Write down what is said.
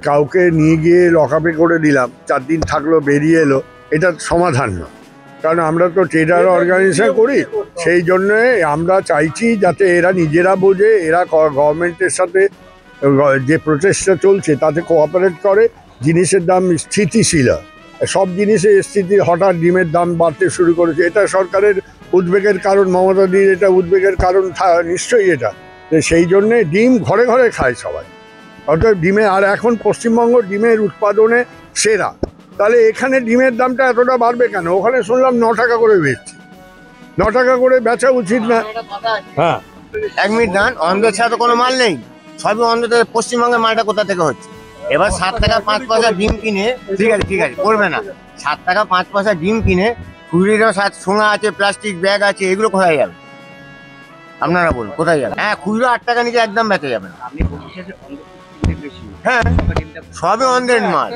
কাউকে নিয়ে গিয়ে লকআপে করে দিলাম, 4 দিন থাকলো বেরিয়ে এলো, এটা সমাধান না। কারণ আমরা তো ট্রেডার অর্গানাইজেশন করি, সেই জন্য আমরা চাইছি যাতে এরা নিজেরা বোঝে, এরা গভর্নমেন্টের সাথে যে প্রচেষ্টা চলছে তাতে কোঅপারেট করে, জিনিসের দাম স্থিতিশীল হয়। সব জিনিসের স্থিতি, হঠাৎ ডিমের দাম বাড়তে শুরু করেছে, এটা সরকারের উদ্বেগের কারণ, মমতাদির এটা উদ্বেগের কারণ নিশ্চয়ই এটা। সেই জন্যে ডিম ঘরে ঘরে খায় সবাই, অর্থাৎ ডিমে, আর এখন পশ্চিমবঙ্গ ডিমের উৎপাদনে সেরা, তাহলে এখানে ডিমের দামটা এতটা বাড়বে কেন? ওখানে শুনলাম 9 টাকা করে বেচছে, 9 টাকা করে বেচা উচিত না? হ্যাঁ, 1 মিনিট দাঁড়ান, অন্ধ্র ছাড়া তো কোনো মাল নেই, সবই অন্ধ্র থেকে। পশ্চিমবঙ্গের মালটা কোথা থেকে হচ্ছে? এবার 7 টাকা 5 পয়সা ডিম কিনে, ঠিক আছে করবে না, 7 টাকা 5 পয়সা ডিম কিনে খুচরিটাও সোনা আছে, প্লাস্টিক ব্যাগ আছে, এগুলো কোথায় যাবে? আপনারা বলুন কোথায় যাবে? হ্যাঁ, খুচরো 8 টাকা নিচে একদম বেঁচে যাবে না। হ্যাঁ, সবই অন্ধ্রের মাল।